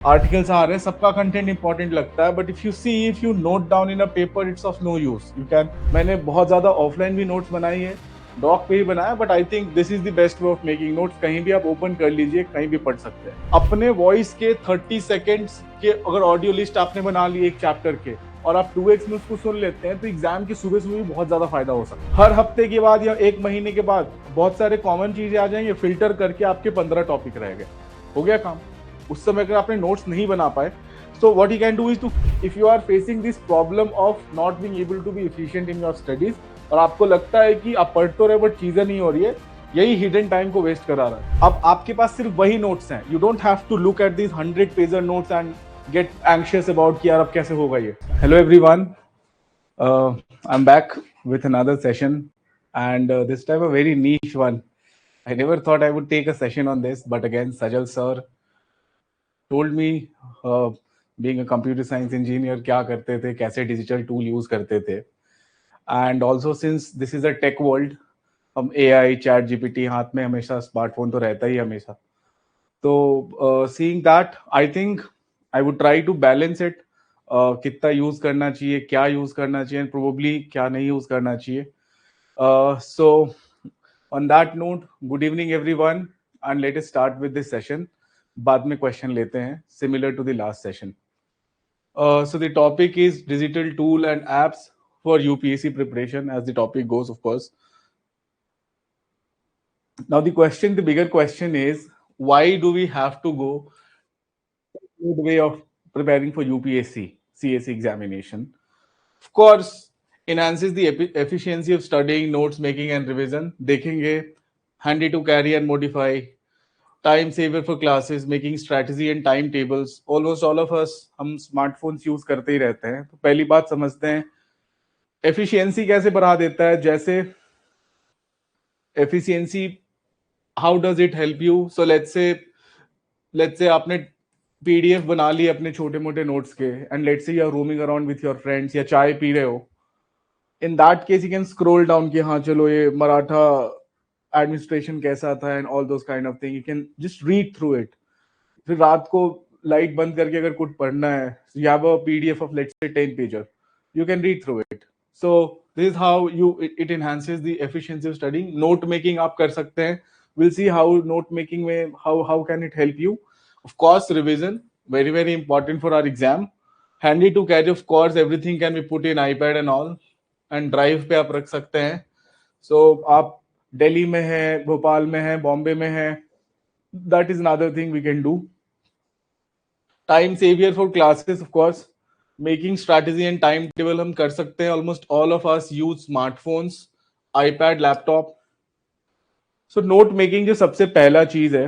Articles आ रहे हैं, सबका कंटेंट इंपॉर्टेंट लगता है, but if you note down in a paper, it's of no use. You can, मैंने बहुत ज्यादा ऑफलाइन भी नोट्स बनाई है, डॉक पे ही बनाया, but I think this is the best way of making notes. कहीं भी आप ओपन कर लीजिए, कहीं भी पढ़ सकते हैं। अपने वॉइस के 30 सेकेंड्स के अगर ऑडियो लिस्ट आपने बना ली एक चैप्टर के, और आप 2x में उसको सुन लेते हैं, तो एग्जाम की सुबह सुबह भी बहुत ज्यादा फायदा हो सकता है। हर हफ्ते के बाद या एक महीने के बाद बहुत सारे कॉमन चीजें आ जाएंगे, फिल्टर करके आपके 15 टॉपिक रह गए, हो गया काम। उस समय अगर आपने नोट्स नहीं बना पाए, so what you can do is to, if you are facing this problem of not being able to be efficient in your studies, और आपको लगता है कि आप पढ़ तो रहे बट चीजें नहीं हो रही है, यही हिडन टाइम को वेस्ट करा रहा है। अब आपके पास सिर्फ वही नोट्स हैं, you don't have to look at this 100 pager notes and get anxious about कि यार अब कैसे होगा ये। Hello everyone, I am back with another session, and this time a very niche one. I never thought I would take a session on this, but again Sajal sir told me, being a computer science engineer, क्या करते थे, कैसे digital tool use करते थे। And also since this is a tech world, हम AI, chat GPT, हाथ में हमेशा स्मार्टफोन तो रहता ही हमेशा। तो seeing that, I think I would try to balance it, कितना यूज करना चाहिए, क्या यूज करना चाहिए, प्रोबेबली क्या नहीं यूज करना चाहिए। So on that note, good evening everyone, and let us start with this session. बाद में क्वेश्चन लेते हैं similar to the last session. So the topic is digital tool and apps for UPSC preparation, as the topic goes, of course. Now the bigger question is, why do we have to go the way of preparing for UPSC CSE examination? Of course, enhances the efficiency of studying, notes making and revision. देखेंगे, handy to carry and modify, time saver for classes, making strategy and timetables. Almost all of us हम smartphones use करते ही रहते हैं, तो पहली बात समझते हैं एफिशिएंसी कैसे बढ़ा देता है। जैसे efficiency, how does it help you? So let's से आपने पीडीएफ बना ली अपने छोटे मोटे नोट्स के, and let's say you are roaming around with your friends या चाय पी रहे हो। In that case you can scroll down कि हाँ चलो ये मराठा एडमिनिस्ट्रेशन कैसा था and all those kind of thing, you can just read through it. फिर रात को लाइट बंद करके अगर कुछ पढ़ना है, you have a PDF of let's say 10 pager, you can read through it. So this is how it enhances the efficiency of studying. Note making आप कर सकते हैं, we'll see how note making में how can it help you. Of course revision, very very important for our exam. Handy to carry, of course everything can be put in iPad and all, and drive पे आप रख सकते हैं। So आप दिल्ली में है, भोपाल में है, बॉम्बे में है, that is another thing we can do. Time saviour for classes, of course making strategy and time table हम कर सकते हैं। Almost all of us use smartphones, iPad, laptop. So note making जो सबसे पहला चीज है,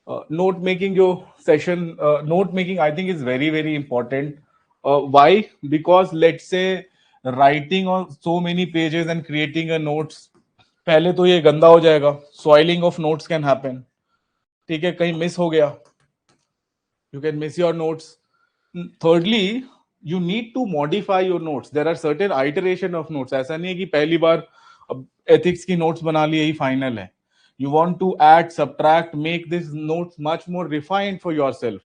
नोट मेकिंग जो session, note making I think is very very important. Why? Because let's say writing on so many pages and creating a notes, पहले तो ये गंदा हो जाएगा, soiling of notes can happen. ठीक है, कहीं मिस हो गया, you can miss your notes. Thirdly, you need to modify your notes. There are certain iteration of notes. ऐसा नहीं है कि पहली बार अब ethics की notes बना ली, यही final है। You want to add, subtract, make this notes much more refined for yourself,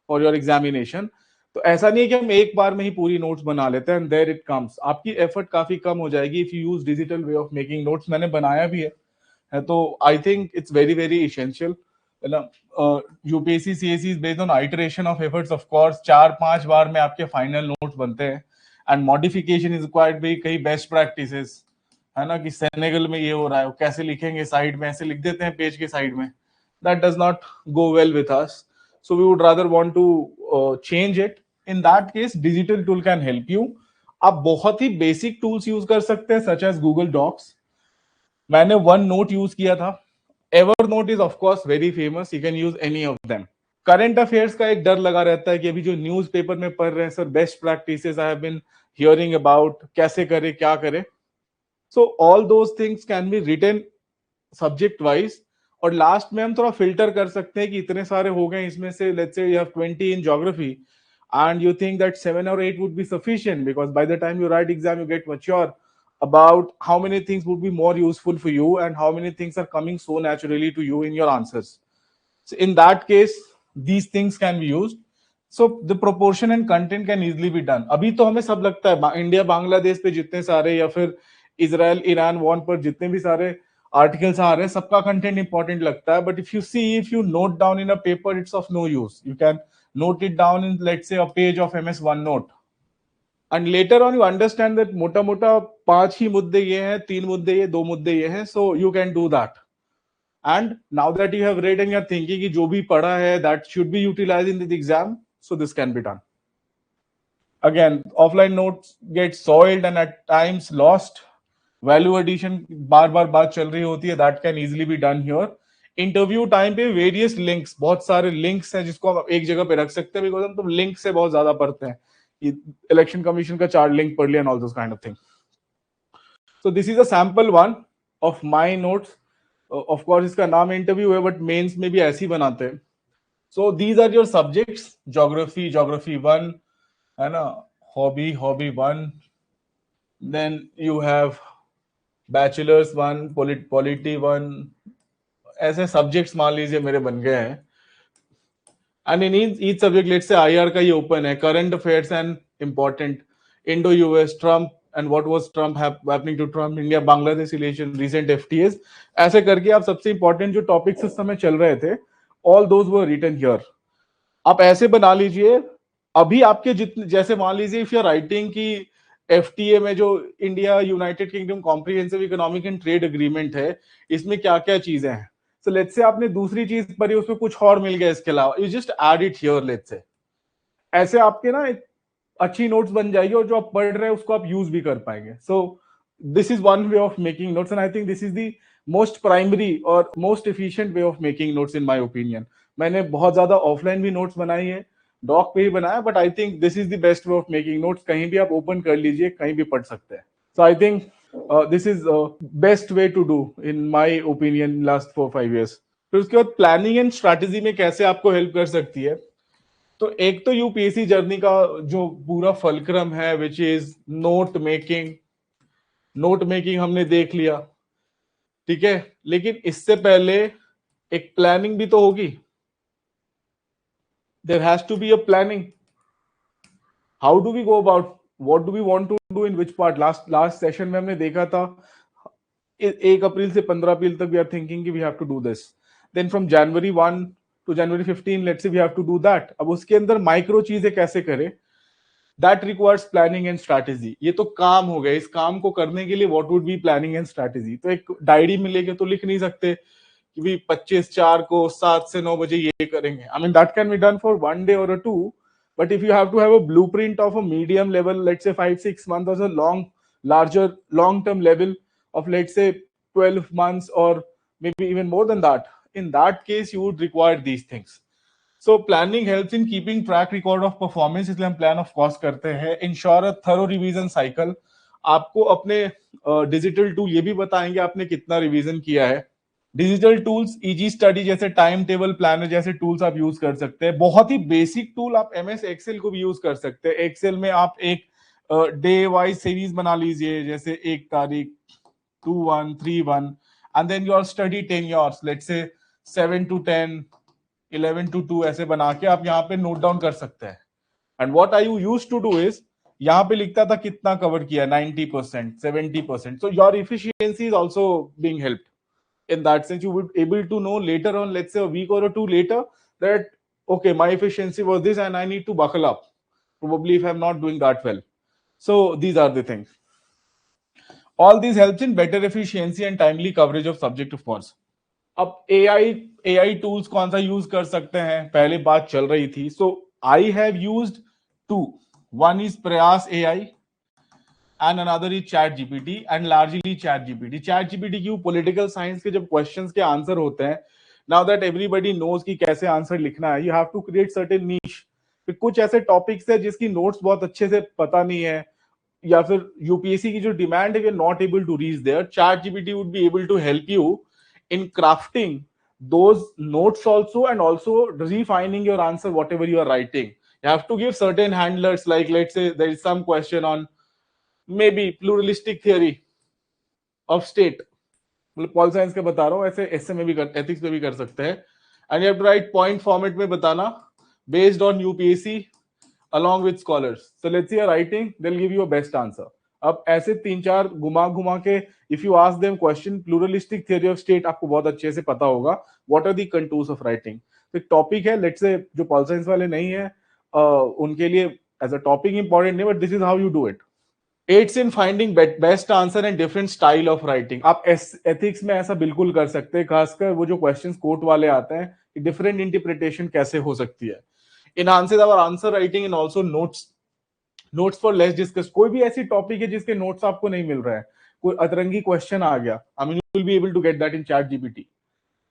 for your examination. तो ऐसा नहीं है कि हम एक बार में ही पूरी नोट्स बना लेते हैं and there it comes. आपकी एफर्ट काफी कम हो जाएगी if you use digital way of making notes. मैंने बनाया भी है तो I think it's very very essential. UPSC CSC is based on iteration of efforts, of course 4-5 बार में आपके फाइनल नोट्स बनते हैं, एंड मॉडिफिकेशन इज रिक्वायर्ड भी। कई बेस्ट प्रैक्टिसेस है ना, कि सेनेगल में ये हो रहा है, वो कैसे लिखेंगे साइड में, ऐसे लिख देते हैं पेज के साइड में, that does not go well with us, so we would rather want to change it. In that case digital tool can help you. आप बहुत ही बेसिक टूल्स यूज कर सकते हैं, सच एज गूगल डॉक्स। मैंने one note use किया था, ever note is of course very famous, you can use any of them. Current affairs का एक डर लगा रहता है कि अभी जो न्यूज़पेपर में पढ़ रहे हैं sir, best practices I have been hearing about, कैसे करे क्या करे। So all those things can be written subject wise, और लास्ट में हम थोड़ा फिल्टर कर सकते हैं कि इतने सारे हो गए, इसमें से let's say you have 20 in geography and you think that 7 or 8 would be sufficient, because by the time you write exam you get mature about how many things would be more useful for you and how many things are coming so naturally to you in your answers. So in that case these things can be used. So the proportion and content can easily be done. अभी तो हमें सब लगता है India Bangladesh पे जितने सारे या फिर इजराइल ईरान वॉर पर जितने भी सारे आर्टिकल्स आ रहे हैं सबका कंटेंट इंपॉर्टेंट लगता है. But if you note down in a paper it's of no use. You can note it down in let's say a page of MS one note and later on you understand that मोटा मोटा 5 ही मुद्दे ये हैं, 3 मुद्दे ये, 2 मुद्दे ये हैं. So you can do that. And now that you have read and you're thinking कि जो भी पढ़ा है that should be utilized in the exam, so this can be done. Again, offline notes get soiled and at times lost. Value addition बार बार बात चल रही होती है, that can easily be done here. Interview time पे various links, बहुत सारे links हैं जिसको हम एक जगह पे रख सकते हैं, बिकॉज हम तो लिंक से बहुत ज्यादा पढ़ते हैं. इलेक्शन कमीशन का 4 लिंक पढ़ लिया and all those kind of thing. So this is a sample one of my notes. Of course इसका नाम इंटरव्यू है बट मेंस में भी ऐसे ही बनाते हैं. So these are your subjects. Geography 1 है ना, hobby 1, then you have bachelors 1, polity 1. ऐसे सब्जेक्ट्स मान लीजिए मेरे बन गए हैं. And in each subject let's say IR का ये ओपन है, current affairs and important, Indo US, Trump and what was Trump happening to Trump, India Bangladesh relation, recent FTAs. ऐसे करके आप सबसे इंपॉर्टेंट जो टॉपिक्स उस समय चल रहे थे all those were written here. आप ऐसे बना लीजिए. अभी आपके जितने, जैसे मान लीजिए इफ यू आर राइटिंग की FTA में जो India United kingdom comprehensive economic and trade agreement है, इसमें क्या क्या चीजें हैं. सो लेट्स से आपने दूसरी चीज पढ़ी, उसमें कुछ और मिल गया इसके अलावा, you just add it here. Let's say ऐसे आपके ना एक अच्छी नोट्स बन जाएगी और जो आप पढ़ रहे हैं उसको आप यूज भी कर पाएंगे. So this is one way of making notes and I think this is the most primary और most efficient way of making notes in my opinion. मैंने बहुत ज्यादा ऑफलाइन भी नोट्स बनाई है, डॉक पे ही बनाया, but I think this is the best way of making notes. कहीं भी आप ओपन कर लीजिए, कहीं भी पढ़ सकते हैं. So I think this is best way to do in my opinion last 4-5 years. फिर उसके बाद प्लानिंग एंड स्ट्रैटेजी में कैसे आपको हेल्प कर सकती है. तो एक तो यूपीएससी जर्नी का जो पूरा फलक्रम है which is note making. Note making हमने देख लिया, ठीक है, लेकिन इससे पहले एक प्लानिंग भी तो होगी. There has to be a planning. How do we go about, what do we want to do in which part. Last session में हमने देखा था 1 अप्रैल से 15 अप्रैल तक वी आर थिंकिंग कि we have to do this. Then from January 1 to January 15 let's say we have to do that. अब उसके अंदर माइक्रो चीजें कैसे करें, that requires planning and strategy. ये तो काम हो गया. इस काम को करने के लिए what would be planning and strategy. तो एक डायरी में लेके तो लिख नहीं सकते कि भी 25/4 को 7 से 9 बजे ये करेंगे. I mean that can be done for 1 day or 2, but if you have to have a blueprint of a medium level, let's say 5-6 months, or a larger long term level of let's say 12 months or maybe even more than that, in that case you would require these things. So planning helps in keeping track record of performance, इसलिए हम plan of cost करते हैं. Ensure a thorough revision cycle. आपको अपने digital tool ये भी बताएंगे आपने कितना रिवीजन किया है. डिजिटल टूल्स इजी स्टडी जैसे टाइम टेबल प्लानर जैसे टूल्स आप यूज कर सकते हैं. बहुत ही बेसिक टूल आप MS Excel को भी यूज कर सकते हैं. एक्सेल में आप एक डे वाइज सीरीज बना लीजिए, जैसे 1 तारीख 2-1 3-1 and then your study tenures, let's say 7 to 10, 11 to 2 ऐसे बना के आप यहाँ पे नोट डाउन कर सकते हैं. And what I you used to do is, यहाँ पे लिखता था कितना कवर किया, 90%, 70%. So your efficiency is also being helped. In that sense you would able to know later on, let's say a week or 2 later, that okay, my efficiency was this and I need to buckle up probably if I'm not doing that well. So these are the things. All these helps in better efficiency and timely coverage of subject, of course. अब AI tools कौन सा use कर सकते हैं, पहले बात चल रही थी. So I have used 2. One is Prayas AI and another is ChatGPT, and largely ChatGPT. ChatGPT क्यों, पॉलिटिकल साइंस के जब क्वेश्चंस के आंसर होते हैं, नाउ दैट एवरीबडी नोज कि कैसे आंसर लिखना है, you have to create certain niche. कुछ ऐसे टॉपिक्स है जिसकी नोट्स बहुत अच्छे से पता नहीं है, या फिर यूपीएससी की जो डिमांड है we are not able to reach there. ChatGPT would be able to help you in crafting those notes also, and also refining your answer whatever you are writing. You have to give certain handlers, like let's say there is some question on maybe pluralistic theory of state, मतलब pol science के बता रहा हूँ, ऐसे ऐसे में भी कर, एथिक्स में भी कर सकते हैं. And you have to write point format में बताना based on UPSC along with scholars. So let's say you're writing, they'll give you a best answer. अब ऐसे तीन चार घुमा घुमा के if you ask them question, pluralistic theory of state आपको बहुत अच्छे से पता होगा. What are the contours of writing? तो एक टॉपिक है, let's say जो पॉल साइंस वाले नहीं है उनके लिए एज अ टॉपिक इंपॉर्टेंट नहीं, but this is how you do it. Aids in finding best answer and different style of writing. आप एथिक्स में ऐसा बिल्कुल कर सकते हैं, खासकर वो जो क्वेश्चंस कोर्ट वाले आते हैं, डिफरेंट इंटरप्रिटेशन कैसे हो सकती है. enhances our answer writing and also notes for less discussed. कोई भी ऐसी टॉपिक है जिसके नोट्स आपको नहीं मिल रहा है, कोई अतरंगी क्वेश्चन आ गया, I mean you will be able to get that in chat GPT.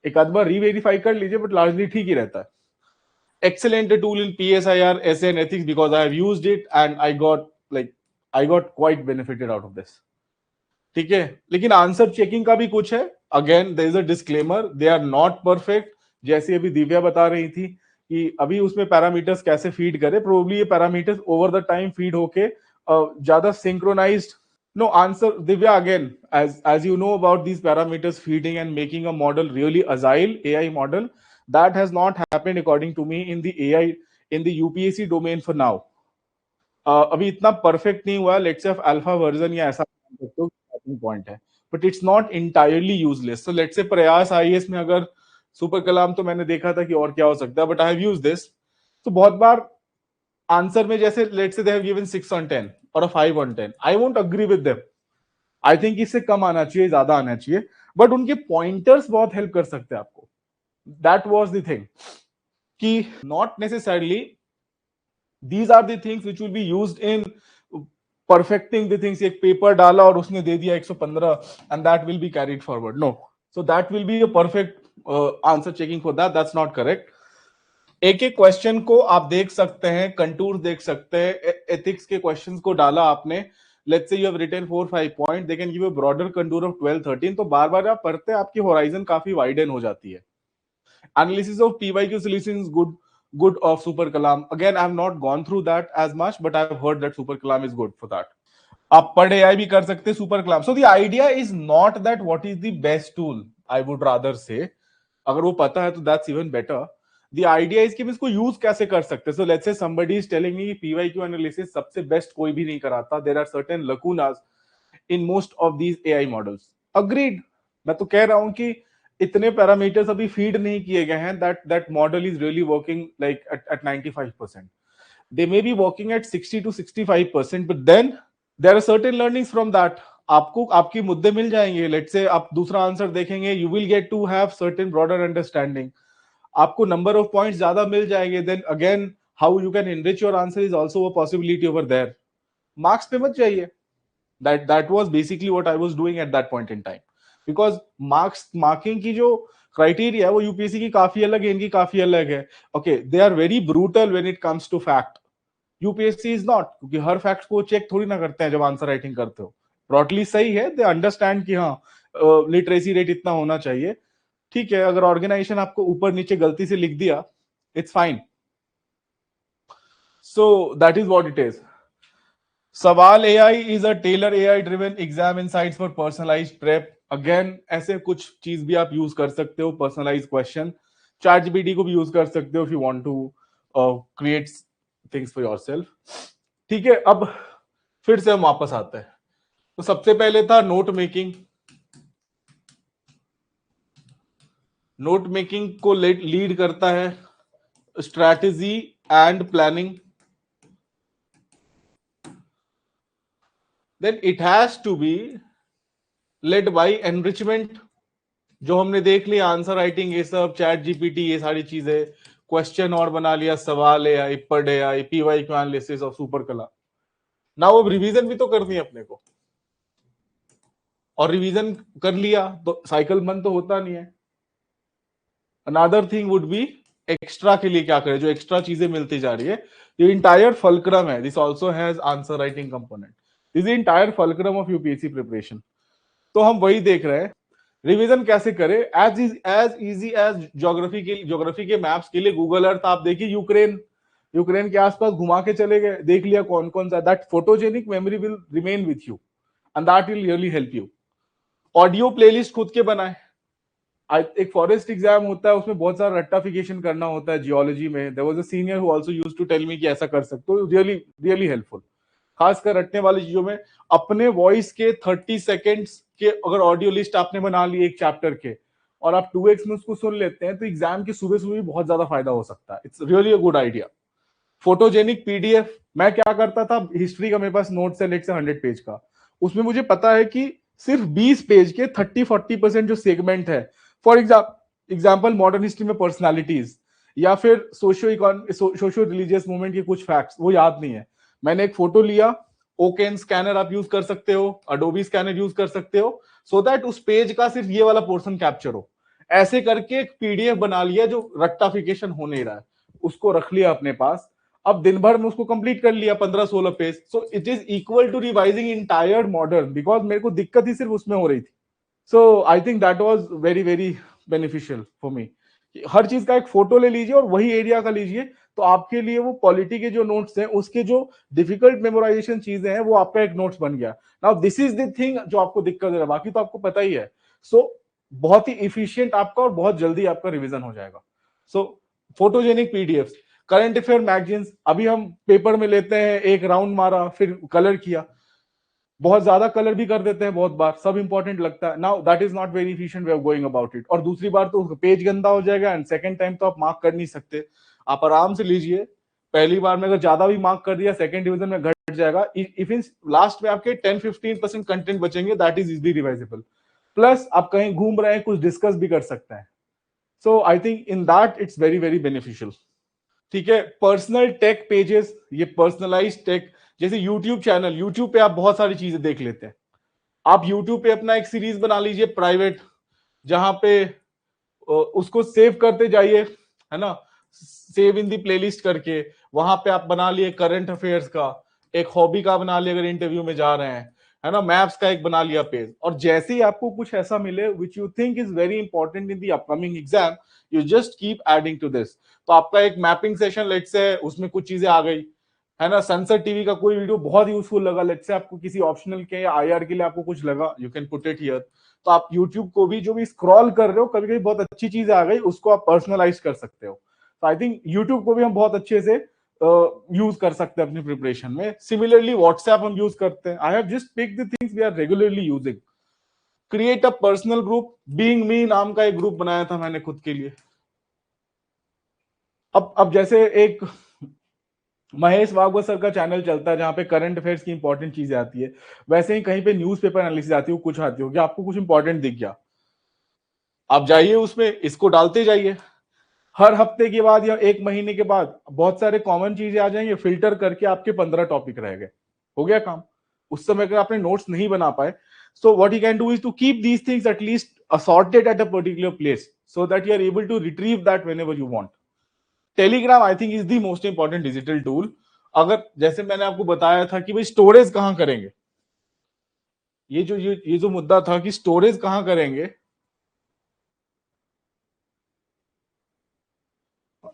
एक आध बार रीवेरीफाई कर लीजिए, बट लार्जली ठीक ही रहता है. Excellent tool in PSIR, essay and ethics because I have used it and I got quite benefited out of this. ठीक है, लेकिन आंसर चेकिंग का भी कुछ है. Again there is a disclaimer, they are not perfect. जैसे अभी दिव्या बता रही थी कि अभी उसमें पैरामीटर्स कैसे फीड करे, प्रोबेबली ये parameters over the time feed होके ज्यादा synchronised. No answer, Divya, again, as you know about these parameters feeding and making a model really agile AI model, that has not happened according to me in the AI in the UPSC domain for now. अभी इतना perfect नहीं हुआ, let's say alpha version या ऐसा point है, but it's not entirely useless. So let's से प्रयास IAS में अगर सुपर कलाम, तो मैंने देखा था कि और क्या हो सकता है, but I have used this. तो बहुत बार आंसर में जैसे let's say they have given 6 on 10 और a 5 on 10, I won't agree with them. I think इससे कम आना चाहिए, ज्यादा आना चाहिए, बट उनके पॉइंटर्स बहुत हेल्प कर सकते हैं आपको. दैट वाज द थिंग कि not necessarily these are the things which will be used in perfecting the things. एक पेपर डाला और उसने दे दिया 115 and that will be carried forward. No, so that will be a perfect answer checking for that. That's not correct. एक एक question को आप देख सकते हैं, कंटूर देख सकते हैं. एथिक्स के क्वेश्चंस को डाला आपने, let's say you have written 4-5 point, they can give a broader contour of 12-13. तो बार बार आप पढ़ते हैं, आपकी होराइजन काफी वाइडन हो जाती है. Analysis of PYQ solutions good of Super Kalam. Again, I have not gone through that as much, but I have heard that Super Kalam is good for that. आप पढ़ AI भी कर सकते हैं super column. So the idea is not that what is the best tool, I would rather say. अगर वो पता है तो that's even better. The idea is कि हम इसको यूज कैसे कर सकते हैं. So let's say somebody is telling me PYQ analysis सबसे बेस्ट कोई भी नहीं कराता, there are certain lacunas in most of these AI models. Agreed. मैं तो कह रहा हूं कि इतने पैरामीटर्स अभी फीड नहीं किए गए हैं that model is really working like at 95%. They may be working at 60 to 65%, but then there are certain learnings from that. आपको आपकी मुद्दे मिल जाएंगे. लेट्स से आप दूसरा आंसर देखेंगे, you will get to have certain broader understanding. आपको number of points ज्यादा मिल जाएंगे. Then again how you can enrich your answer is also a possibility over there. Marks पे मत जाइए. that was basically what I was doing at that point in time. Because marking की जो criteria है वो यूपीएससी की काफी अलग है, इनकी काफी अलग है. Okay, they are very brutal when it comes to fact. UPSC is not, क्योंकि हर फैक्ट को चेक थोड़ी ना करते हैं जब आंसर राइटिंग करते हो. ब्रॉडली सही है, दे अंडरस्टैंड कि हाँ लिटरेसी रेट इतना होना चाहिए. ठीक है, अगर ऑर्गेनाइजेशन आपको ऊपर नीचे गलती से लिख दिया, it's fine. So that is what it is. सवाल AI is a tailor AI driven exam insights for personalized prep. Again ऐसे कुछ चीज भी आप यूज कर सकते हो, पर्सनलाइज क्वेश्चन. ChatGPT को भी यूज कर सकते हो if you want to create things for yourself. ठीक है, अब फिर से हम वापस आते हैं. तो सबसे पहले था नोट मेकिंग. नोट मेकिंग को लीड करता है strategy and planning. then it has to be led by enrichment. जो हमने देख लिया आंसर राइटिंग, ये सब चैट जीपीटी, ये सारी चीजें, क्वेश्चन और बना लिया, सवाल AI, पढ़ AI, PYQ एनालिसिस और सुपर कला. नाउ अब रिवीजन भी तो करनी है अपने को, और रिवीजन कर लिया तो साइकिल बंद तो होता नहीं है. Another thing would be extra के लिए क्या करें, जो एक्स्ट्रा चीजें मिलती जा रही है. ये इंटायर फलक्रम है. This also has answer writing component. This entire fulcrum of UPSC preparation. तो हम वही देख रहे हैं, रिवीजन कैसे करें. एज इजी एज ज्योग्राफी के मैप्स के लिए गूगल अर्थ आप देखिए, यूक्रेन के आसपास घुमा के चले गए, देख लिया कौन कौन सा. That photogenic memory will remain with you and that will really help you. Audio playlist खुद के बनाए. एक फॉरेस्ट एग्जाम होता है, उसमें बहुत सारा रट्टाफिकेशन करना होता है जियोलॉजी में. There was a senior who also used to tell me कि ऐसा कर सकते हो. रियली रियली हेल्पफुल, खासकर रटने वाली चीजों में. अपने वॉइस के 30 सेकेंड्स के अगर ऑडियो लिस्ट आपने बना ली एक चैप्टर के, और आप 2x में उसको सुन लेते हैं, तो एग्जाम के सुबह सुबह भी बहुत ज्यादा फायदा हो सकता है. It's really a good idea. Photogenic PDF, मैं क्या करता था, हिस्ट्री का मेरे पास नोट्स है लेट से 100 पेज का, उसमें मुझे पता है कि सिर्फ 20 पेज के 30-40% जो सेगमेंट है, फॉर एग्जाम्पल मॉडर्न हिस्ट्री में पर्सनालिटीज या फिर सोशो रिलीजियस मूवमेंट के कुछ फैक्ट्स, वो याद नहीं है. मैंने एक फोटो लिया, ओकेन स्कैनर आप यूज कर सकते हो, अडोबी स्कैनर यूज कर सकते हो, सो दैट उस पेज का सिर्फ ये वाला पोर्शन कैप्चर हो. ऐसे करके एक पीडीएफ बना लिया जो रट्टाफिकेशन हो नहीं रहा है, उसको रख लिया अपने पास. अब दिन भर में उसको कंप्लीट कर लिया 15-16 page. So it is equal to revising entire modern, because मेरे को दिक्कत ही सिर्फ उसमें हो रही थी. So I think that was very very beneficial for me. हर चीज का एक फोटो ले लीजिए और वही एरिया का लीजिए, तो आपके लिए वो पॉलिटी के जो नोट्स हैं, उसके जो डिफिकल्ट मेमोराइजेशन चीजें हैं, वो आपका एक नोट्स बन गया. Now this is the thing जो आपको दिक्कत दे रहा है, बाकी तो आपको पता ही है. सो बहुत ही इफिशियंट आपका और बहुत जल्दी आपका रिवीजन हो जाएगा. So photogenic PDF, current affair magazines, अभी हम पेपर में लेते हैं, एक राउंड मारा फिर कलर किया, बहुत ज्यादा कलर भी कर देते हैं बहुत बार, सब इंपॉर्टेंट लगता है. Now that is not very efficient way of going about it. और दूसरी बार तो पेज गंदा हो जाएगा, एंड सेकंड टाइम तो आप मार्क कर नहीं सकते. आप आराम से लीजिए, पहली बार में अगर ज्यादा भी मार्क कर दिया, सेकंड डिवीजन में घट जाएगा. इफ इन लास्ट में आपके 10-15% कंटेंट बचेंगे, दैट इज इजीली रिवाइजेबल. प्लस आप कहीं घूम रहे हैं, कुछ डिस्कस भी कर सकते हैं. So I think in that it's very very beneficial. ठीक है, पर्सनल टेक पेजेस, ये पर्सनलाइज टेक, जैसे यूट्यूब चैनल, यूट्यूब पे आप बहुत सारी चीजें देख लेते हैं. आप यूट्यूब पे अपना एक सीरीज बना लीजिए प्राइवेट, जहां पे उसको सेव करते जाइए, है ना, सेव इन दी प्लेलिस्ट करके. वहां पे आप बना लिए करंट अफेयर्स का, एक हॉबी का बना लिया अगर इंटरव्यू में जा रहे हैं, है ना, मैप्स का एक बना लिया पेज. और जैसे ही आपको कुछ ऐसा मिले which you think is very important in the upcoming exam, you just keep adding to this. तो आपका एक मैपिंग सेशन लेट से, उसमें कुछ चीजें आ गई, है ना, सनसेट टीवी का कोई वीडियो बहुत यूजफुल लगा, लेट से आपको किसी ऑप्शनल के या आईआर के लिए आपको कुछ लगा, you can put it here. तो आप यूट्यूब को भी, जो भी स्क्रॉल कर रहे हो, कभी कभी बहुत अच्छी चीज आ गई, उसको आप पर्सनलाइज कर सकते हो. तो आई थिंक यूट्यूब को भी हम बहुत अच्छे से यूज कर सकते हैं अपनी प्रिपरेशन में. सिमिलरली व्हाट्सएप हम यूज करते हैं. I have just pick the things we are regularly using. Create a personal group, being me नाम का एक ग्रुप बनाया था मैंने खुद के लिए. अब जैसे एक महेश भागवत सर का चैनल चलता है जहां पे करंट अफेयर्स की इंपॉर्टेंट चीजें आती है, वैसे ही कहीं पे न्यूज़पेपर एनालिसिस आती है, कुछ आती होगी, आपको कुछ इंपॉर्टेंट दिख गया, आप जाइए उसमें, इसको डालते जाइए. हर हफ्ते के बाद या एक महीने के बाद बहुत सारे कॉमन चीजें आ जाएंगे, फिल्टर करके आपके 15 टॉपिक रह गए, हो गया काम. उस समय अगर आपने नोट्स नहीं बना पाए, so what you can do is to keep these things at least assorted at a particular place, so that you are able to retrieve that whenever you want. Telegram I think is the most important digital tool. अगर जैसे मैंने आपको बताया था कि भाई storage कहां करेंगे, ये जो मुद्दा था कि स्टोरेज कहां करेंगे,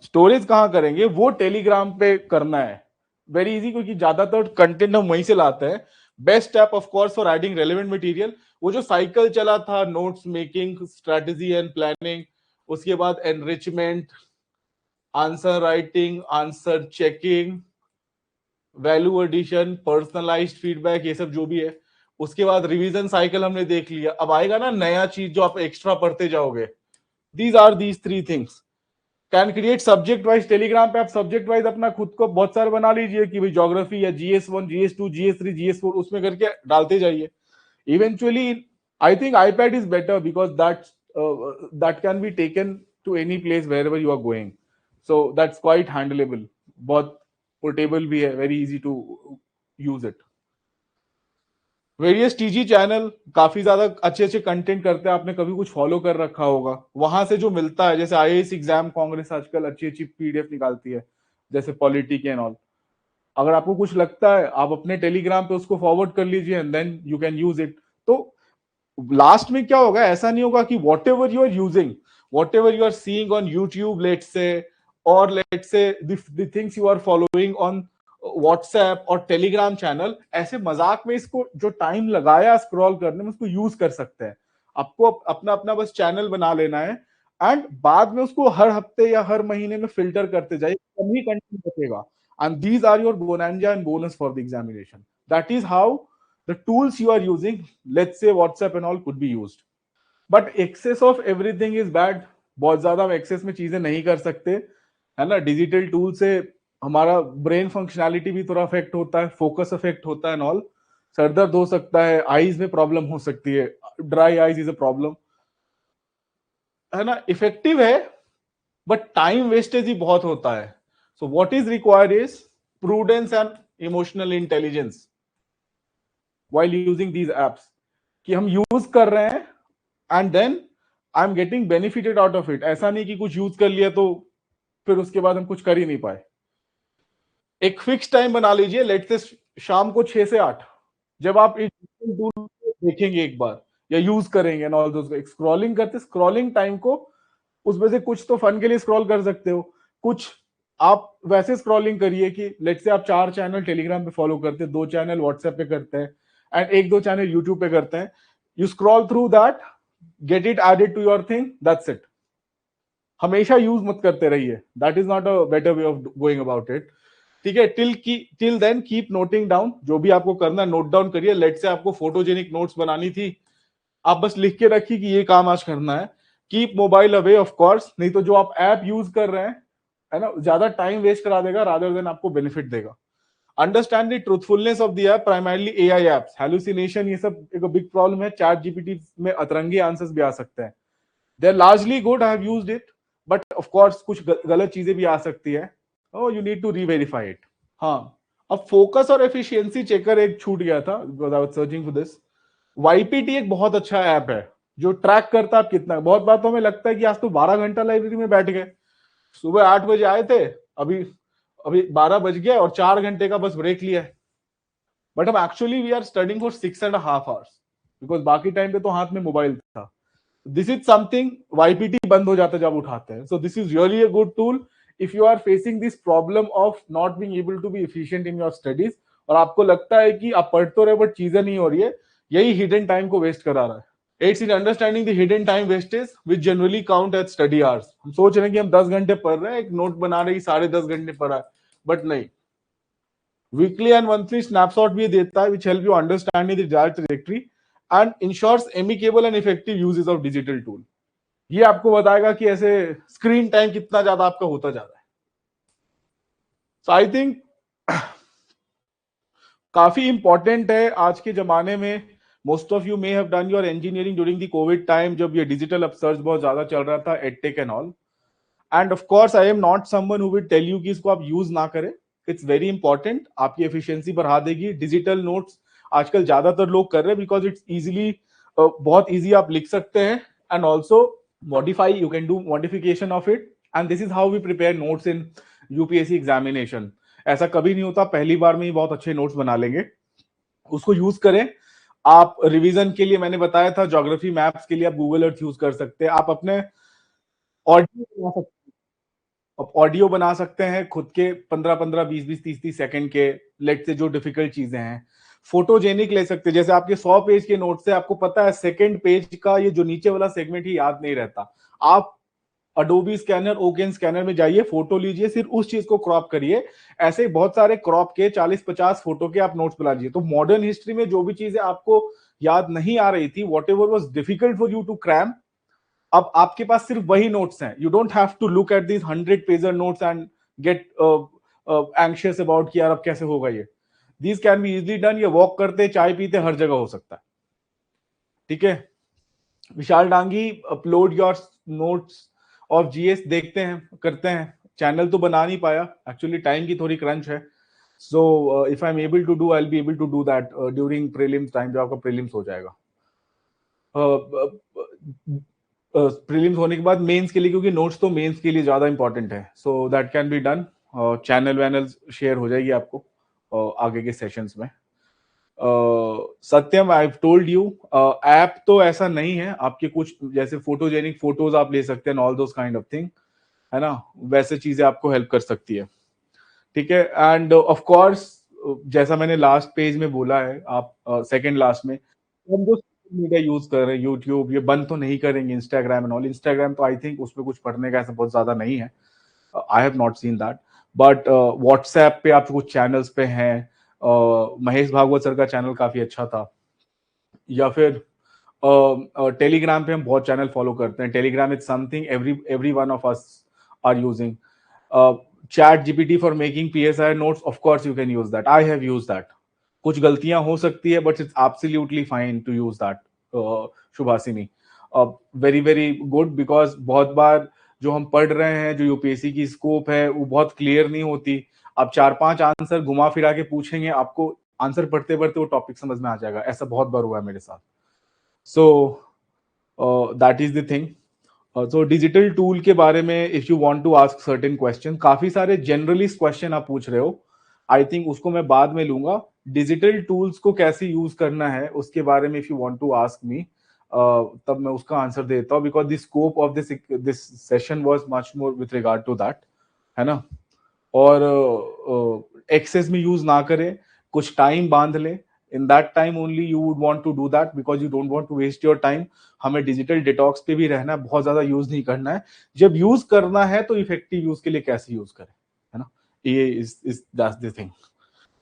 स्टोरेज कहां करेंगे, वो टेलीग्राम पे करना है. वेरी इजी, क्योंकि ज्यादातर कंटेंट हम वहीं से लाते हैं. Best app of course for adding relevant material. वो जो साइकिल चला था, notes making, strategy and planning, उसके बाद enrichment, answer writing, answer checking, value addition, personalised feedback, ये सब जो भी है. उसके बाद रिवीजन साइकिल हमने देख लिया. अब आएगा ना नया चीज जो आप एक्स्ट्रा पढ़ते जाओगे. दीज आर दीज 3 थिंग्स. Can create subject wise. Telegram पे आप सब्जेक्ट वाइज अपना खुद को बहुत सारे बना लीजिए कि भाई ज्योग्राफी या GS1, GS2, GS3, GS4, उसमें करके डालते जाइए. Eventually I think iPad is better because that can be taken to any place where ever you are going. So that's quite handleable, बहुत पोर्टेबल भी है, very easy to use it. Various TG channel काफी ज्यादा अच्छे अच्छे content करते हैं, आपने कभी कुछ फॉलो कर रखा होगा, वहां से जो मिलता है, जैसे IAS एग्जाम कांग्रेस आजकल अच्छी अच्छी पीडीएफ निकालती है, जैसे पॉलिटिक एंड ऑल. अगर आपको कुछ लगता है, आप अपने टेलीग्राम पे उसको फॉरवर्ड कर लीजिए and then you can use it. तो लास्ट में क्या होगा, ऐसा नहीं होगा कि whatever you are using, whatever you are seeing on YouTube let's say, और let's say the things you are following on WhatsApp और टेलीग्राम चैनल, ऐसे मजाक में इसको जो टाइम लगाया स्क्रॉल करने में, उसको यूज कर सकते हैं. आपको अपना अपना बस चैनल बना लेना है एंड बाद में उसको हर हफ्ते या हर महीने में फिल्टर करते जाइए, कम ही कंटेंट बचेगा and these are your bonanza and bonus for the examination. That is how the tools you are using, let's say WhatsApp and all, could be used. But excess of everything is bad. बहुत ज्यादा हम access में चीजें नहीं कर सकते, है ना. डिजिटल टूल से हमारा ब्रेन फंक्शनैलिटी भी थोड़ा अफेक्ट होता है, फोकस अफेक्ट होता है एंड ऑल. सर दर्द हो सकता है, आईज में प्रॉब्लम हो सकती है, dry eyes is a problem, है ना. इफेक्टिव है बट टाइम वेस्टेज ही बहुत होता है. So what is required is prudence and emotional intelligence while using these apps, कि हम यूज कर रहे हैं and then I am getting benefited out of it. ऐसा नहीं कि कुछ यूज कर लिया तो फिर उसके बाद हम कुछ कर ही नहीं पाए. एक फिक्स टाइम बना लीजिए, लेट से शाम को 6 से 8, जब आप इस टूल देखेंगे एक बार या यूज करेंगे एंड ऑल दोस, स्क्रॉलिंग करते स्क्रॉलिंग टाइम को उसमें से कुछ तो फन के लिए स्क्रॉल कर सकते हो, कुछ आप वैसे स्क्रॉलिंग करिए कि लेट से आप 4 चैनल टेलीग्राम पे फॉलो करते हैं, 2 चैनल व्हाट्सएप पे करते हैं एंड 1-2 चैनल यूट्यूब पे करते हैं. You scroll through that, get it added to your thing, that's it. हमेशा यूज मत करते रहिए, that is not a better way of going about it. ठीक है, till then keep noting down. जो भी आपको करना है नोट डाउन करिए. लेट से आपको फोटोजेनिक नोट्स बनानी थी, आप बस लिख के रखिए कि ये काम आज करना है. Keep mobile away of course, नहीं तो जो आप ऐप यूज कर रहे हैं, है ना, ज्यादा टाइम वेस्ट करा देगा रादर देन आपको बेनिफिट देगा. Understand the truthfulness of the app, primarily AI apps, hallucination ये सब एक बिग प्रॉब्लम है. चैट जीपीटी में अतरंगी आंसर्स भी आ सकते हैं. They are largely good, I have used it, but of course कुछ गलत चीजें भी आ सकती है. Oh, you need to reverify it. हाँ, अब फोकस और एफिशिएंसी चेकर एक छूट गया था, because I was searching for this. YPT एक बहुत अच्छा ऐप है जो ट्रैक करता है आप कितना. बहुत बार तो हमें लगता है कि आज तो 12 घंटा लाइब्रेरी में बैठ गए, सुबह 8 बजे आए थे, अभी अभी 12 बज गया और 4 घंटे का बस ब्रेक लिया है. बट हम actually we are studying for 6.5 hours, because बाकी टाइम पे तो हाथ में मोबाइल था. दिस इज समथिंग, वाईपीटी बंद हो जाता है जब उठाते हैं. So this is really a good tool if you are facing this problem of not being able to be efficient in your studies, और आपको लगता है कि आप पढ़ तो रहे बट चीजें नहीं हो रही है, यही हिडन टाइम को वेस्ट करा रहा है. It's in understanding the hidden time wastage which generally count as study hours. हम सोच रहे हैं कि हम 10 घंटे पढ़ रहे हैं, एक नोट बना रहे 10.5 घंटे पढ़ा है, बट नहीं. वीकली एंड मंथली स्नैपशॉट भी देता है which help you understand the desired trajectory and ensures amicable and effective uses of digital tool. ये आपको बताएगा कि ऐसे स्क्रीन टाइम कितना ज्यादा आपका होता जा रहा है. सो आई थिंक काफी इंपॉर्टेंट है आज के जमाने में. Most of you may have done your engineering during the covid time, जब ये डिजिटल अपसर्च बहुत ज्यादा चल रहा था, edtech and all. And of course I am not someone who will tell you कि इसको आप यूज ना करें. इट्स वेरी इंपॉर्टेंट, आपकी एफिशिएंसी बढ़ा देगी. डिजिटल नोट्स आजकल ज्यादातर लोग कर रहे हैं बिकॉज इट्स इजीली, बहुत इजी आप लिख सकते हैं and also modify, you can do modification of it and this is how we prepare notes in UPSC examination. ऐसा कभी नहीं होता पहली बार में ही बहुत अच्छे नोट्स बना लेंगे. उसको यूज करें. आप रिवीजन के लिए मैंने बताया था, ज्योग्राफी मैप्स के लिए आप गूगल अर्थ यूज कर सकते हैं. आप अपने ऑडियो बना सकते हैं खुद के 15-15, 20-20, 30-30 सेकंड के, लेट से जो डिफिकल्ट चीजें हैं. फोटोजेनिक ले सकते हैं, जैसे आपके 100 पेज के नोट से आपको पता है सेकंड पेज का ये जो नीचे वाला सेगमेंट ही याद नहीं रहता. आप अडोबी स्कैनर, ओकेन स्कैनर में जाइए, फोटो लीजिए, सिर्फ उस चीज को क्रॉप करिए. ऐसे बहुत सारे क्रॉप के 40-50 फोटो के आप नोट्स बना लीजिए. तो मॉडर्न हिस्ट्री में जो भी चीजें आपको याद नहीं आ रही थी, what ever was difficult for you to cram, अब आपके पास सिर्फ वही नोट्स हैं. You don't have to look at these 100 pager notes and get anxious about कि यार अब कैसे होगा ये. These can be easily done. ये वॉक करते, चाय पीते, हर जगह हो सकता है. ठीक है. Vishal Dangi, upload your notes of GS. देखते हैं, करते हैं. चैनल तो बना नहीं पाया, एक्चुअली टाइम की थोड़ी क्रंच है. So if I am able to do, I will be able to do that during prelims time, जब आपका प्रीलिम्स हो जाएगा. प्रीलिम्स होने के बाद मेंस के लिए, क्योंकि नोट्स तो मेंस के लिए ज्यादा इंपॉर्टेंट है, so that can be done. Channel वैनल शेयर हो जाएगी आपको आगे के सेशंस में. Satyam, I have told you, app तो ऐसा नहीं है. आपके कुछ जैसे फोटोजेनिक फोटोज आप ले सकते हैं, all those kind of thing, है ना, वैसे चीजें आपको हेल्प कर सकती है. ठीक है. एंड ऑफ कोर्स जैसा मैंने लास्ट पेज में बोला है, आप सेकंड लास्ट में, हम जो मीडिया यूज कर रहे हैं, यूट्यूब, ये बंद तो नहीं करेंगे, इंस्टाग्राम एंड ऑल। इंस्टाग्राम तो आई थिंक उसमें कुछ पढ़ने का ऐसा बहुत ज्यादा नहीं है, I have not seen that. But WhatsApp पे आप कुछ चैनल्स पे हैं, महेश भागवत सर का चैनल काफी अच्छा था, या फिर टेलीग्राम पे हम बहुत चैनल फॉलो करते हैं। Telegram is something every one of us are using. Chat GPT for making PSI notes, of course you can use that, I have use that. कुछ गलतियां हो सकती है but it's absolutely fine to use that, Subhashini. Very very good, because बहुत बार जो हम पढ़ रहे हैं, जो यूपीएससी की स्कोप है वो बहुत क्लियर नहीं होती। आप 4-5 आंसर घुमा फिरा के पूछेंगे, आपको आंसर पढ़ते पढ़ते वो टॉपिक समझ में आ जाएगा। ऐसा बहुत बार हुआ है मेरे साथ। So that is the thing. तो डिजिटल टूल के बारे में if you want to ask certain question, काफी सारे जनरलिस्ट क्वेश्चन आप पूछ रहे हो, आई थिंक उसको मैं बाद में लूंगा। डिजिटल टूल्स को कैसे यूज करना है उसके बारे में if you want to ask me, तब मैं उसका आंसर देता हूँ, because the scope of this session was much more with regard to that, है ना। और एक्सेस में यूज ना करें, कुछ टाइम बांध ले, in that time only you would want to do that, because you don't want to waste your time. हमें डिजिटल डिटॉक्स पे भी रहना है, बहुत ज्यादा यूज नहीं करना है। जब यूज करना है तो इफेक्टिव यूज के लिए कैसे यूज करें, है ना। ये इज दैट्स द थिंग।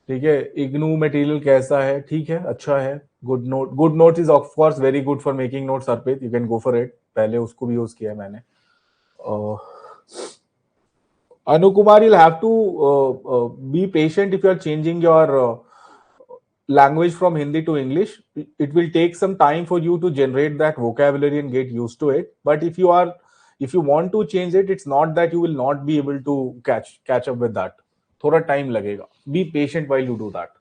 ठीक है, इग्नू मटेरियल कैसा है? ठीक है, अच्छा है। Good note is of course very good for making notes, Arpit, you can go for it. पहले उसको भी यूज किया है मैंने। Anu Kumar, you'll have to be patient if you are changing your language from Hindi to English. It will take some time for you to generate that vocabulary and get used to it. But if you want to change it, it's not that you will not be able to catch up with that. थोड़ा time लगेगा. Be patient while you do that.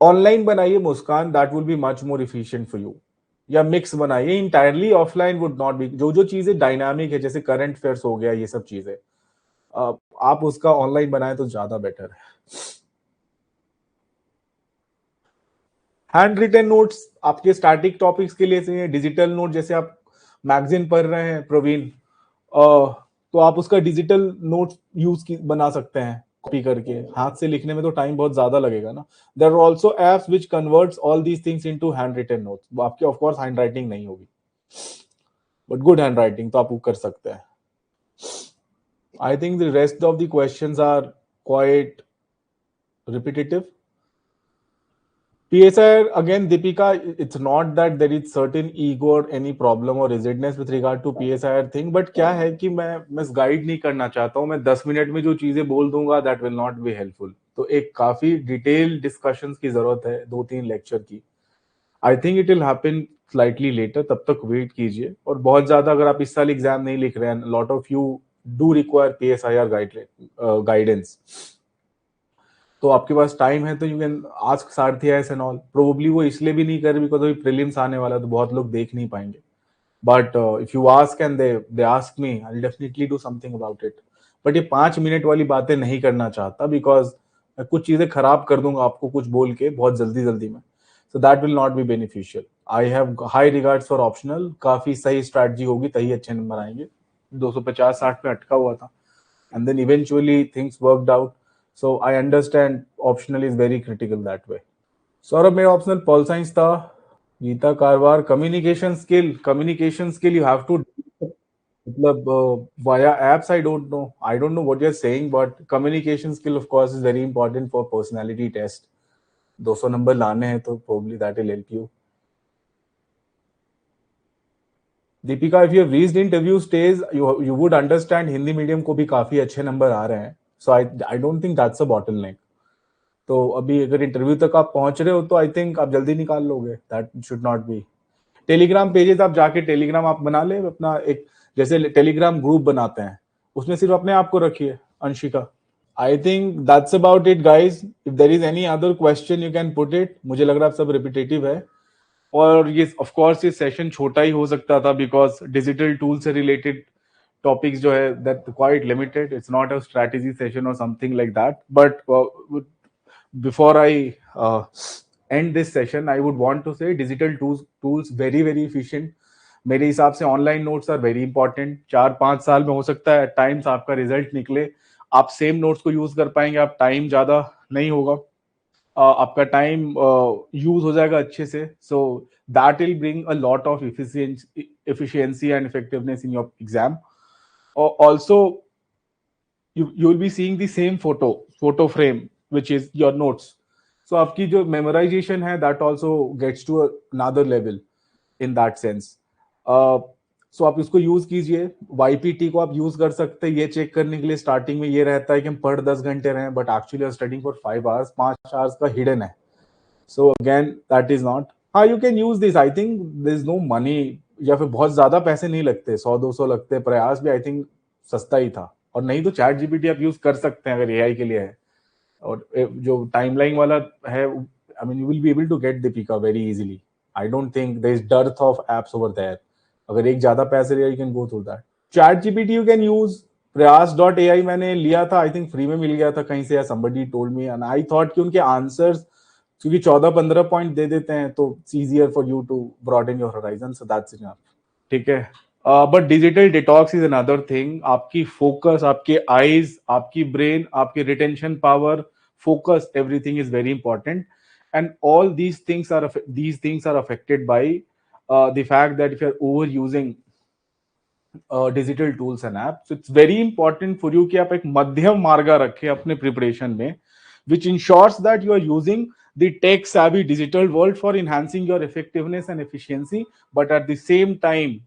Online बनाइए Muskaan, that will be much more efficient for you. या mix बनाइए, entirely offline would not be. जो जो चीजें dynamic है, जैसे करंट अफेयर्स हो गया, ये सब चीजें आप उसका ऑनलाइन बनाए तो ज्यादा बेटर है। हैंड रिटन नोट्स आपके स्टैटिक टॉपिक्स के लिए चाहिए। डिजिटल नोट जैसे आप मैगजीन पढ़ रहे हैं प्रवीण, तो आप उसका डिजिटल नोट बना सकते हैं कॉपी करके। हाथ से लिखने में तो टाइम बहुत ज्यादा लगेगा ना। There are also apps which converts all these things into hand written notes. आपकी ऑफ कोर्स हैंड राइटिंग नहीं होगी, बट गुड हैंड राइटिंग तो आप वो कर सकते हैं। I think the rest of the questions are quite repetitive. PSI again, Deepika, it's not that there is certain ego or any problem or rigidness with regard to PSI thing, but क्या है कि मैं misguide नहीं करना चाहता हूँ। मैं 10 minute में जो चीजें बोल दूंगा that will not be helpful. तो एक काफी डिटेल डिस्कशंस की जरूरत है, 2-3 लेक्चर की। I think it will happen slightly later, तब तक वेट कीजिए। और बहुत ज्यादा अगर आप इस साल एग्जाम नहीं लिख रहे हैं, lot of you do require PSIR guidance, तो आपके पास टाइम है तो you can ask Sarathi S and all. Probably वो इसलिए भी नहीं कर रहे बिकॉज अभी प्रीलिम्स आने वाला है, तो बहुत लोग देख नहीं पाएंगे। But if you ask and they ask me, I will definitely do something about it. But ये 5 मिनट वाली बातें नहीं करना चाहता, बिकॉज मैं कुछ चीजें खराब कर दूंगा आपको कुछ बोल के बहुत जल्दी जल्दी में। So that will not be beneficial. I have high regards for optional. काफी सही स्ट्रैटेजी होगी तभी अच्छे नंबर आएंगे। 250-60 पे अटका हुआ था, and then eventually things worked out. So I understand optional is very critical that way. Saurabh, मेरा ऑप्शनल पॉल साइंस था। Geeta Karwar, communication skill you have to, मतलब via apps, I don't know what you're saying, but communication skill of course is very important for personality test. 200 number लाने हैं तो probably that will help you. Deepika, if you have reached interview stage, you would understand Hindi medium को भी काफी अच्छे number आ रहे हैं। So I don't think that's a bottleneck. तो अभी अगर इंटरव्यू तक आप पहुंच रहे हो तो आई थिंक आप जल्दी निकाल लोगे, that should not be. Telegram pages आप जाके टेलीग्राम आप बना ले अपना, एक जैसे टेलीग्राम ग्रुप बनाते हैं उसमें सिर्फ अपने आप को रखिए, Anshika. I think that's about it guys. If there is any other question you can put it. मुझे लग रहा है सब रिपीटेटिव है, और ये ऑफ कोर्स ये सेशन छोटा ही हो सकता था बिकॉज डिजिटल टूल से रिलेटेड टॉपिक्स जो है that quite limited. It's not a strategy session और something like that. But before I end this session, I would want to say digital tools very very efficient. मेरे हिसाब से online notes are very important. 4-5 साल में हो सकता है times आपका रिजल्ट निकले, आप सेम नोट्स को यूज कर पाएंगे, आप टाइम ज्यादा नहीं होगा। आपका टाइम यूज हो जाएगा अच्छे से, so that will bring a lot of efficiency and effectiveness in your exam. Also, you will be seeing the same photo frame which is your notes, so आपकी जो memorization है that also gets to another level in that sense. सो आप इसको use कीजिए. YPT को आप use कर सकते हैं ये चेक करने के लिए. स्टार्टिंग में ये रहता है कि हम पढ़ 10 घंटे रहे, but actually studying for 5 hours, 5 hours का हिडन है. So again that is not. हाँ, you can use this. I think there is no money, या फिर बहुत ज्यादा पैसे नहीं लगते, 100-200 लगते. प्रयास भी आई थिंक सस्ता ही था. और नहीं तो चैट जीपीटी आप यूज कर सकते हैं अगर एआई के लिए है. और जो टाइमलाइन वाला है, I mean you will be able to get Deepika very easily. I don't think there is dearth of apps over there. अगर एक ज्यादा पैसे लिया, you can go through that. Chat GPT you can use. प्रयास.ai मैंने लिया था, आई थिंक फ्री में मिल गया था कहीं से, या somebody told me, and I thought कि उनके आंसर्स क्योंकि 14-15 पॉइंट दे देते हैं, तो it's easier for you to broaden your horizon, so that's enough. ठीक है. But digital detox is another thing. आपकी फोकस, आपके आईज, आपकी ब्रेन, आपकी retention power, focus, everything is very important, and all these things are affected by the fact that if you're overusing digital tools and apps. So it's very important for you कि आप एक मध्यम मार्ग रखें अपने preparation में, which ensures that you are using the tech savvy digital world for enhancing your effectiveness and efficiency, but at the same time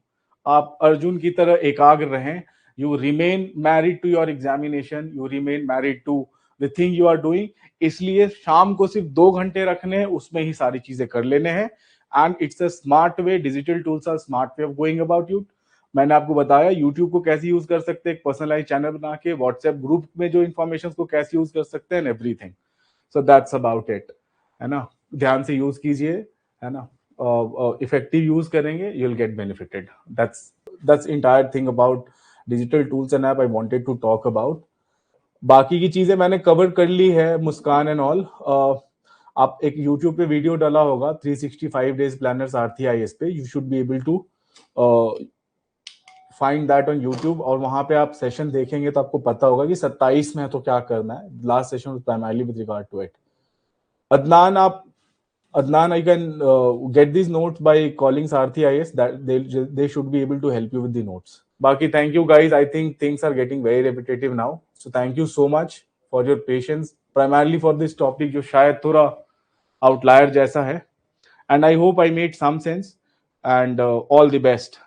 आप अर्जुन की तरह एकाग्र रहें. You remain married to your examination, you remain married to the thing you are doing. इसलिए शाम को सिर्फ 2 घंटे रखने हैं, उसमें ही सारी चीजें कर लेने हैं. And it's a smart way. Digital tools are smart way of going about you. मैंने आपको बताया YouTube को कैसे यूज कर सकते हैं, एक पर्सनलाइज चैनल बना के, WhatsApp ग्रुप में जो इन्फॉर्मेशन को कैसे यूज कर सकते हैं, everything. So that's about it, है ना. ध्यान से यूज कीजिए, है ना. इफेक्टिव यूज करेंगे, you will get benefited. That's entire thing about digital tools and app I wanted to talk about. बाकी की चीजें मैंने कवर कर ली है, मुस्कान एंड ऑल. आप एक YouTube पे वीडियो डाला होगा 365 डेज प्लानर्स RTIS पे. You should be able to find that on YouTube, और वहां पे आप सेशन देखेंगे तो आपको पता होगा कि 27 में है तो क्या करना है. Last session primarily with regard to it. Adnan, I can get these notes by calling RTIS. That they should be able to help you with the notes. Baki, thank you guys. I think things are getting very repetitive now. So thank you so much for your patience. Primarily for this topic, जो शायद थोड़ा outlier जैसा है. And I hope I made some sense. And all the best.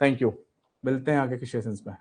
Thank you. मिलते हैं आगे के sessions में.